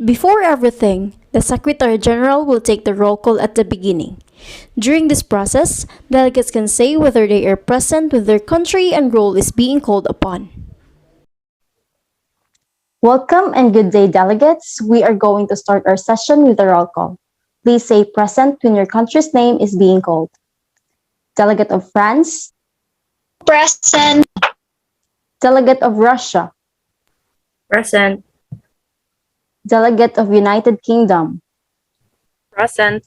Before everything, the Secretary General will take the roll call at the beginning. During this process, delegates can say whether they are present when their country and role is being called upon. Welcome and good day, delegates. We are going to start our session with a roll call. Please say present when your country's name is being called. Delegate of France, Present. Delegate of Russia, Present. Delegate of United Kingdom, Present.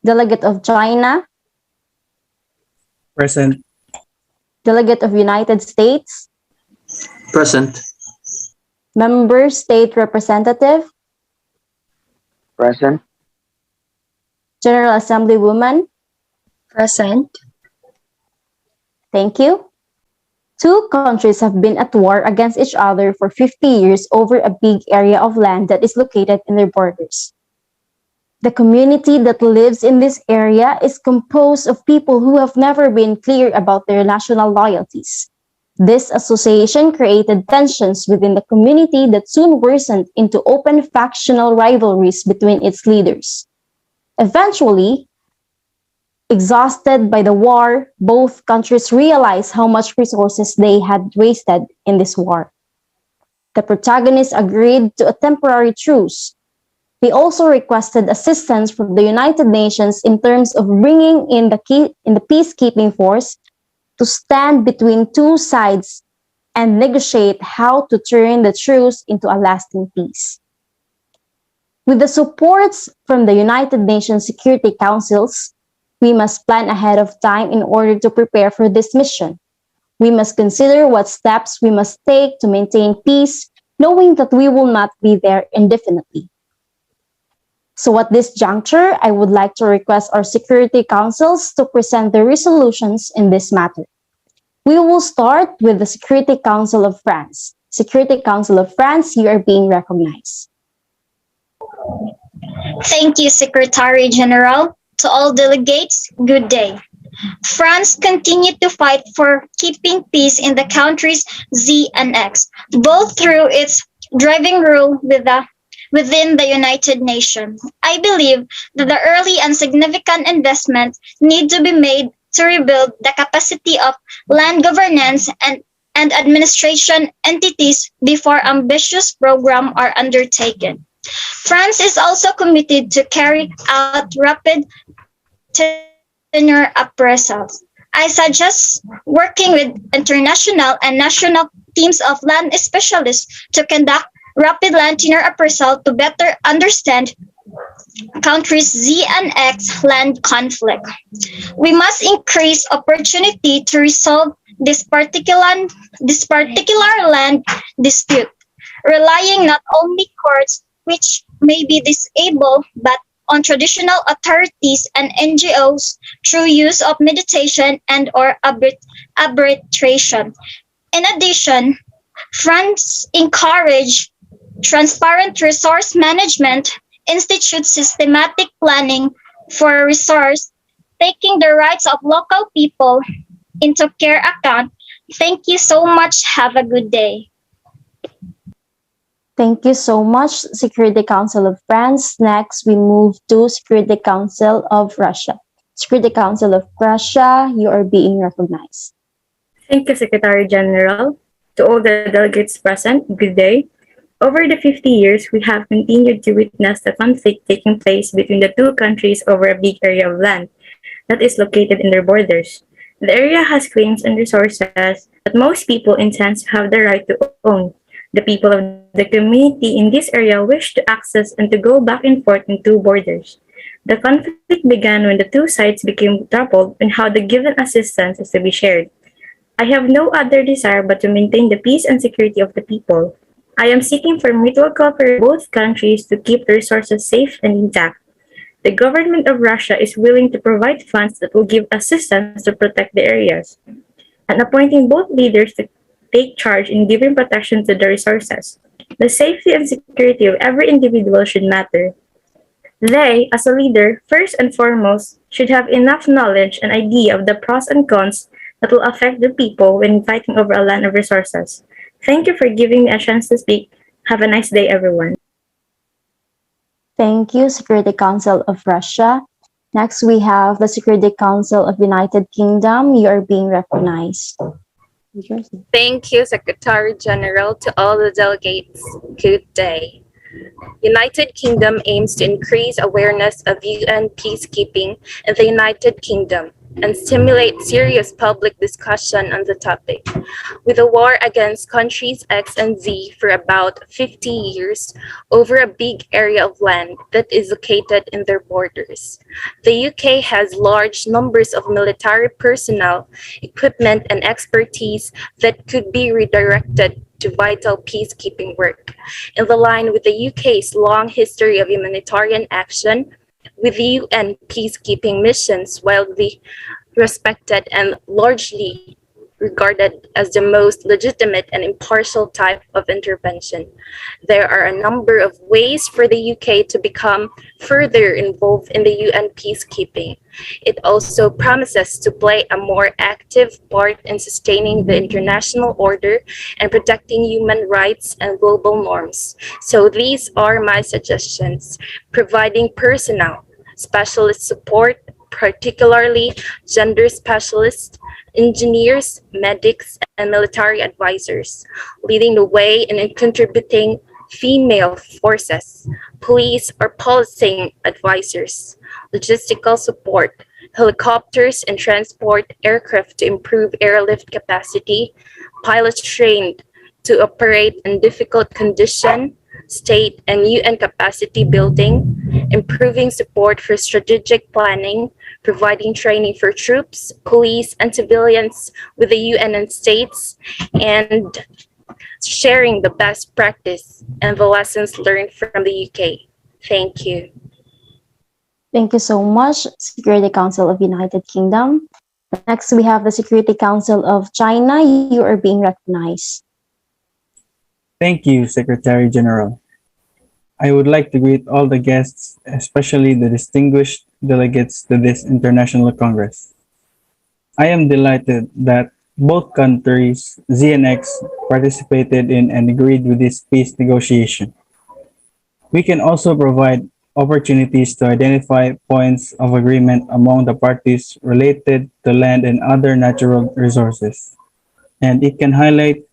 Delegate of China, Present. Delegate of United States, Present. Member State Representative, Present. General Assemblywoman. Present. Thank you. Two countries have been at war against each other for 50 years over a big area of land that is located in their borders. The community that lives in this area is composed of people who have never been clear about their national loyalties. This association created tensions within the community that soon worsened into open factional rivalries between its leaders. Eventually, exhausted by the war, both countries realized how much resources they had wasted in this war. The protagonists agreed to a temporary truce. They also requested assistance from the United Nations in terms of bringing in the peacekeeping force to stand between two sides and negotiate how to turn the truce into a lasting peace. With the supports from the United Nations Security Councils, we must plan ahead of time in order to prepare for this mission. We must consider what steps we must take to maintain peace, knowing that we will not be there indefinitely. So at this juncture, I would like to request our Security Councils to present their resolutions in this matter. We will start with the Security Council of France. Security Council of France, you are being recognized. Thank you, Secretary General. To all delegates, good day. France continued to fight for keeping peace in the countries Z and X, both through its driving role within the United Nations. I believe that the early and significant investments need to be made to rebuild the capacity of land governance and administration entities before ambitious programs are undertaken. France is also committed to carry out rapid tenure appraisals. I suggest working with international and national teams of land specialists to conduct rapid land tenure appraisal to better understand countries Z and X land conflict. We must increase opportunity to resolve this particular land dispute, relying not only courts which may be disabled but on traditional authorities and NGOs through use of mediation and or arbitration. In addition, France encouraged transparent resource management, institutes systematic planning for resource, taking the rights of local people into care account. Thank you so much. Have a good day. Thank you so much, Security Council of France. Next, we move to Security Council of Russia. Security Council of Russia, you are being recognized. Thank you, Secretary General. To all the delegates present, good day. Over the 50 years, we have continued to witness the conflict taking place between the two countries over a big area of land that is located in their borders. The area has claims and resources that most people intend to have the right to own. The people of the community in this area wish to access and to go back and forth in two borders. The conflict began when the two sides became troubled on how the given assistance is to be shared. I have no other desire but to maintain the peace and security of the people. I am seeking for mutual cooperation of both countries to keep the resources safe and intact. The government of Russia is willing to provide funds that will give assistance to protect the areas, and appointing both leaders to take charge in giving protection to the resources. The safety and security of every individual should matter. They, as a leader, first and foremost, should have enough knowledge and idea of the pros and cons that will affect the people when fighting over a land of resources. Thank you for giving me a chance to speak. Have a nice day, everyone. Thank you, Security Council of Russia. Next, we have the Security Council of United Kingdom. You are being recognized. Thank you, Secretary General, to all the delegates. Good day. United Kingdom aims to increase awareness of UN peacekeeping in the United Kingdom and stimulate serious public discussion on the topic. With a war against countries X and Z for about 50 years over a big area of land that is located in their borders, the UK has large numbers of military personnel, equipment, and expertise that could be redirected to vital peacekeeping work. In the line with the UK's long history of humanitarian action, with the UN peacekeeping missions widely respected and largely regarded as the most legitimate and impartial type of intervention. There are a number of ways for the UK to become further involved in the UN peacekeeping. It also promises to play a more active part in sustaining the international order and protecting human rights and global norms. So these are my suggestions: providing personnel, specialist support, particularly gender specialists, engineers, medics, and military advisors, leading the way in contributing female forces, police or policing advisors, logistical support, helicopters and transport aircraft to improve airlift capacity, pilots trained to operate in difficult conditions, state and UN capacity building, improving support for strategic planning, providing training for troops, police, and civilians with the UN and states, and sharing the best practice and the lessons learned from the UK. Thank you. Thank you so much, Security Council of United Kingdom. Next, we have the Security Council of China. You are being recognized. Thank you, Secretary General. I would like to greet all the guests, especially the distinguished delegates to this International Congress. I am delighted that both countries, Z and X, participated in and agreed with this peace negotiation. We can also provide opportunities to identify points of agreement among the parties related to land and other natural resources. And it can highlight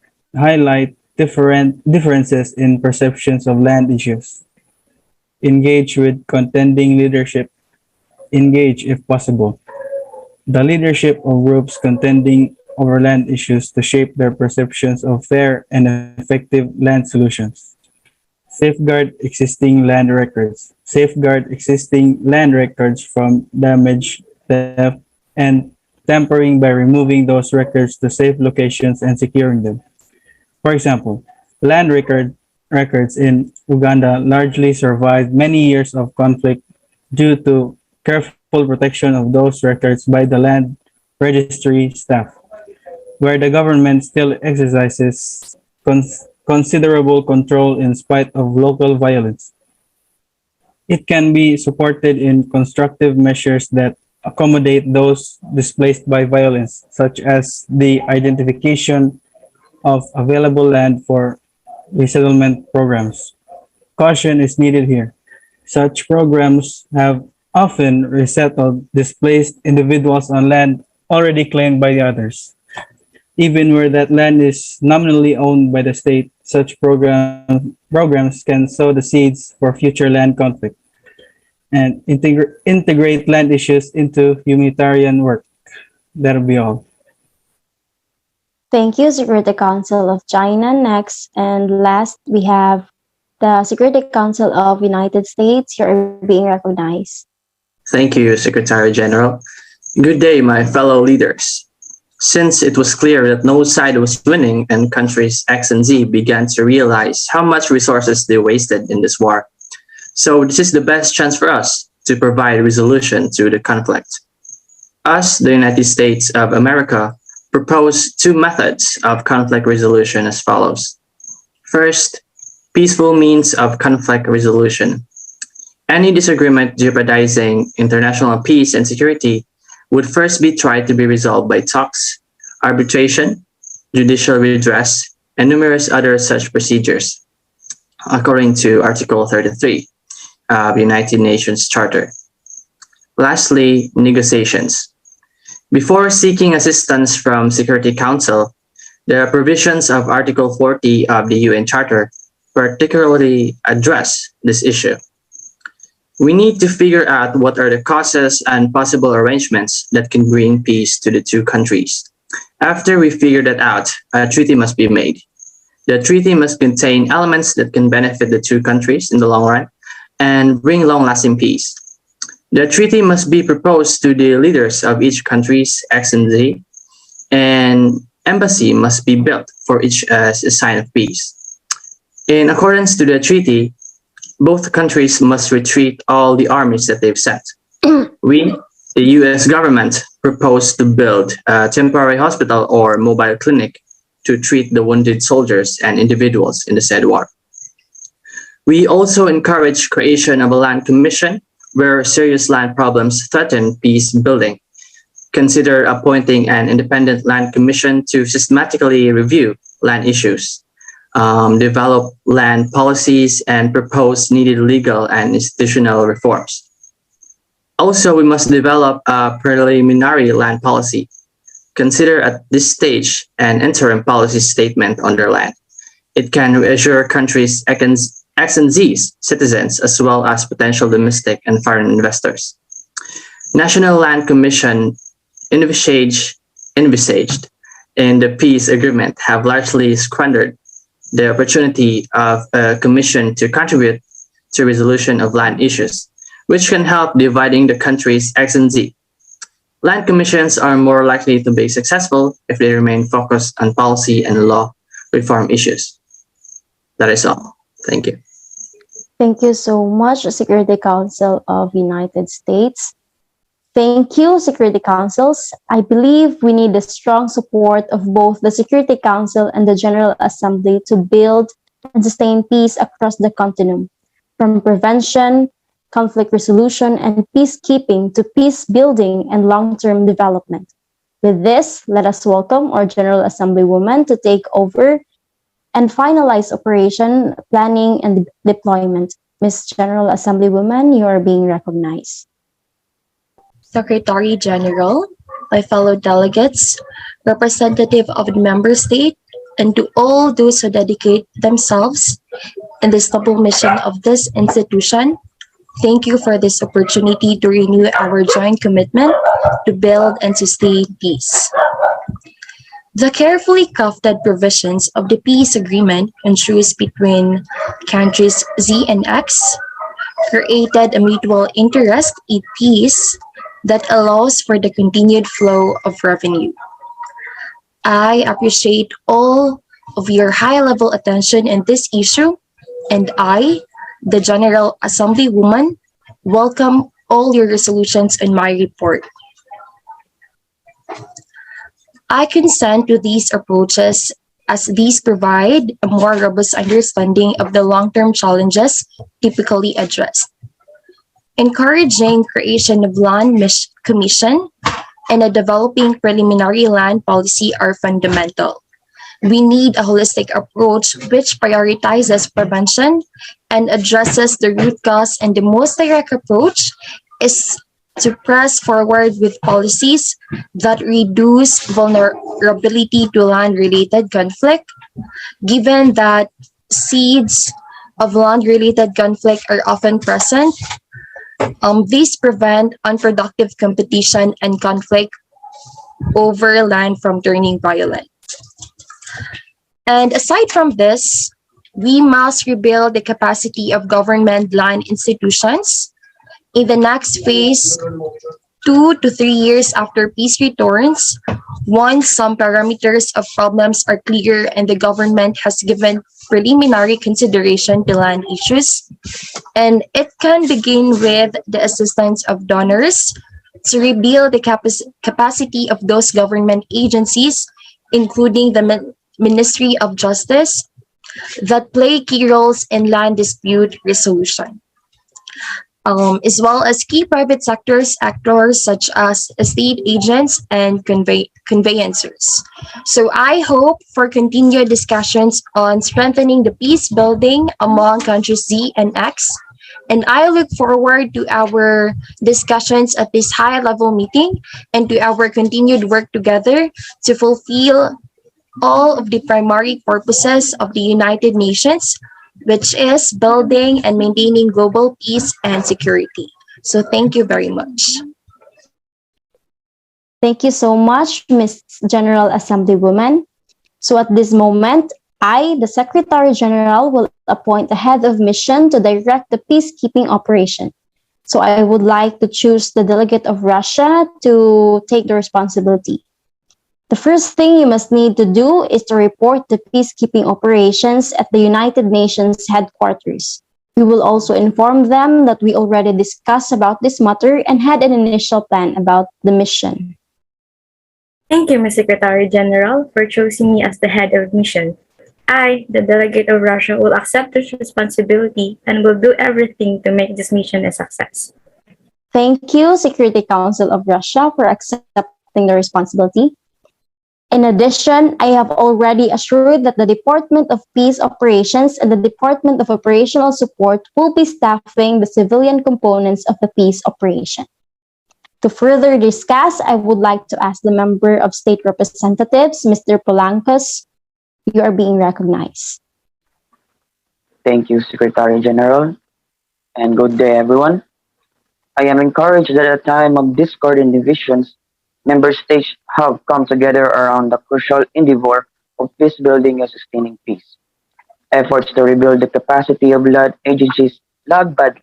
differences in perceptions of land issues. Engage with contending leadership. Engage if possible. The leadership of groups contending over land issues to shape their perceptions of fair and effective land solutions. Safeguard existing land records. Safeguard existing land records from damage, theft, and tampering by removing those records to safe locations and securing them. For example, records in Uganda largely survived many years of conflict due to careful protection of those records by the land registry staff, where the government still exercises considerable control in spite of local violence. It can be supported in constructive measures that accommodate those displaced by violence, such as the identification of available land for resettlement programs. Caution is needed here. Such programs have often resettled displaced individuals on land already claimed by the others. Even where that land is nominally owned by the state, such programs can sow the seeds for future land conflict and integrate land issues into humanitarian work. That'll be all. Thank you, Security Council of China. Next and last, we have the Security Council of United States. You're being recognized. Thank you, Secretary General. Good day, my fellow leaders. Since it was clear that no side was winning and countries X and Z began to realize how much resources they wasted in this war, so this is the best chance for us to provide resolution to the conflict. Us, the United States of America, propose two methods of conflict resolution as follows. First, peaceful means of conflict resolution. Any disagreement jeopardizing international peace and security would first be tried to be resolved by talks, arbitration, judicial redress, and numerous other such procedures, according to Article 33. of the United Nations Charter. Lastly, negotiations. Before seeking assistance from Security Council, the provisions of Article 40 of the UN Charter particularly address this issue. We need to figure out what are the causes and possible arrangements that can bring peace to the two countries. After we figure that out, a treaty must be made. The treaty must contain elements that can benefit the two countries in the long run and bring long-lasting peace. The treaty must be proposed to the leaders of each country's X and Z, and embassy must be built for each as a sign of peace. In accordance to the treaty, both countries must retreat all the armies that they've sent. We, the US government, propose to build a temporary hospital or mobile clinic to treat the wounded soldiers and individuals in the said war. We also encourage creation of a land commission where serious land problems threaten peace building. Consider appointing an independent land commission to systematically review land issues, develop land policies, and propose needed legal and institutional reforms. Also, we must develop a preliminary land policy. Consider at this stage an interim policy statement on their land. It can reassure countries' X and Z's citizens as well as potential domestic and foreign investors. National Land Commission envisaged in the peace agreement have largely squandered the opportunity of a commission to contribute to resolution of land issues, which can help dividing the country's X and Z. Land commissions are more likely to be successful if they remain focused on policy and law reform issues. That is all. Thank you. Thank you so much, Security Council of United States. Thank you, Security Councils. I believe we need the strong support of both the Security Council and the General Assembly to build and sustain peace across the continuum, from prevention, conflict resolution, and peacekeeping to peace building and long-term development. With this, let us welcome our General Assemblywoman to take over and finalize operation planning and deployment. Ms. General Assemblywoman, you are being recognized. Secretary General, my fellow delegates, representative of the member state, and to all those who dedicate themselves in this noble mission of this institution, thank you for this opportunity to renew our joint commitment to build and sustain peace. The carefully crafted provisions of the peace agreement and truce between countries Z and X created a mutual interest in peace that allows for the continued flow of revenue. I appreciate all of your high-level attention in this issue, and I, the General Assemblywoman, welcome all your resolutions in my report. I consent to these approaches as these provide a more robust understanding of the long-term challenges typically addressed. Encouraging creation of land commission and a developing preliminary land policy are fundamental. We need a holistic approach which prioritizes prevention and addresses the root cause, and the most direct approach is to press forward with policies that reduce vulnerability to land-related conflict, given that seeds of land-related conflict are often present. These prevent unproductive competition and conflict over land from turning violent. And aside from this, we must rebuild the capacity of government land institutions. In the next phase, 2 to 3 years after peace returns, once some parameters of problems are clear and the government has given preliminary consideration to land issues, and it can begin with the assistance of donors to rebuild the capacity of those government agencies, including the Ministry of Justice, that play key roles in land dispute resolution, as well as key private sectors actors such as estate agents and conveyancers. So I hope for continued discussions on strengthening the peace building among countries Z and X, And I look forward to our discussions at this high level meeting and to our continued work together to fulfill all of the primary purposes of the United Nations, which is building and maintaining global peace and security. So thank you very much. Thank you so much, Ms. General Assemblywoman. So at this moment, I, the Secretary General, will appoint the head of mission to direct the peacekeeping operation. So I would like to choose the delegate of Russia to take the responsibility. The first thing you must need to do is to report the peacekeeping operations at the United Nations headquarters. We will also inform them that we already discussed about this matter and had an initial plan about the mission. Thank you, Ms. Secretary General, for choosing me as the head of mission. I, the delegate of Russia, will accept this responsibility and will do everything to make this mission a success. Thank you, Security Council of Russia, for accepting the responsibility. In addition, I have already assured that the Department of Peace Operations and the Department of Operational Support will be staffing the civilian components of the peace operation. To further discuss, I would like to ask the member of state representatives, Mr. Polancos. You are being recognized. Thank you, Secretary General, and good day, everyone. I am encouraged that at a time of discord and divisions, member states have come together around the crucial endeavor of peace building and sustaining peace. Efforts to rebuild the capacity of land agencies lagged badly,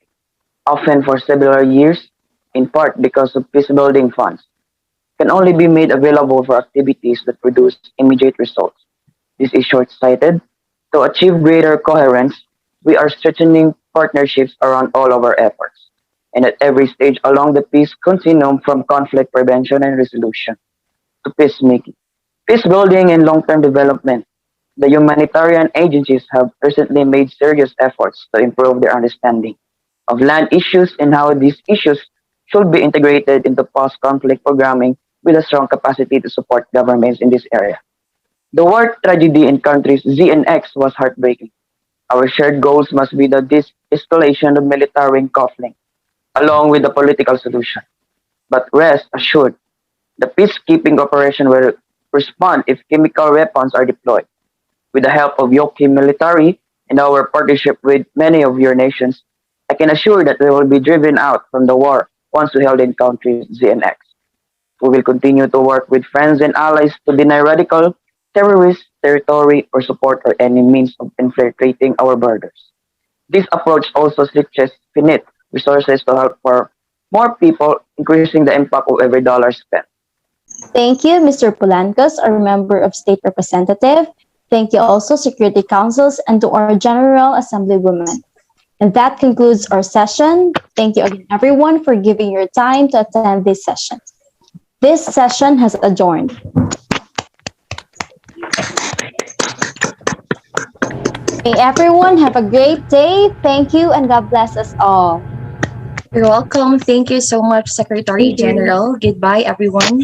often for several years, in part because of peace building funds, can only be made available for activities that produce immediate results. This is short-sighted. To achieve greater coherence, we are strengthening partnerships around all of our efforts, and at every stage along the peace continuum from conflict prevention and resolution to peacemaking, peace building, and long-term development. The humanitarian agencies have recently made serious efforts to improve their understanding of land issues and how these issues should be integrated into post-conflict programming with a strong capacity to support governments in this area. The war tragedy in countries Z and X was heartbreaking. Our shared goals must be the de-escalation of military conflict, along with the political solution. But rest assured, the peacekeeping operation will respond if chemical weapons are deployed. With the help of Yoki military and our partnership with many of your nations, I can assure that they will be driven out from the war once we held in countries Z and X. We will continue to work with friends and allies to deny radical terrorist territory or support or any means of infiltrating our borders. This approach also seeks finite resources to help for more people, increasing the impact of every dollar spent. Thank you, Mr. Polancos, our member of state representative. Thank you also, Security Councils, and to our General Assemblywoman. And that concludes our session. Thank you again, everyone, for giving your time to attend this session. This session has adjourned. May everyone have a great day. Thank you, and God bless us all. You're welcome. Thank you so much, Secretary Thank you. General. Goodbye, everyone.